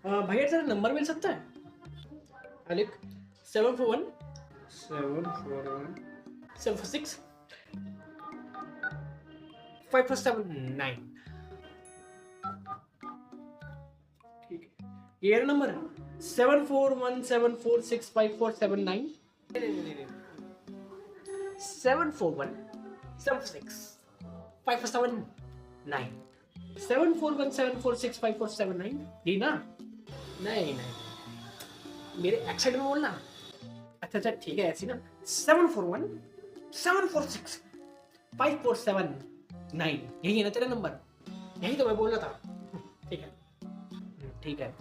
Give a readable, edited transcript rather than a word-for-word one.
भैया तेरा नंबर मिल सकता है? लिख 741 741 746 5479। ठीक है, ये है नंबर 741746547 741765479 741746547 ये ना? नहीं नहीं, मेरे एक्सेंट में बोलना। अच्छा ठीक है, ऐसी ना 741746547 यही है ना तेरा नंबर? यही तो मैं बोल रहा था। ठीक है ठीक है।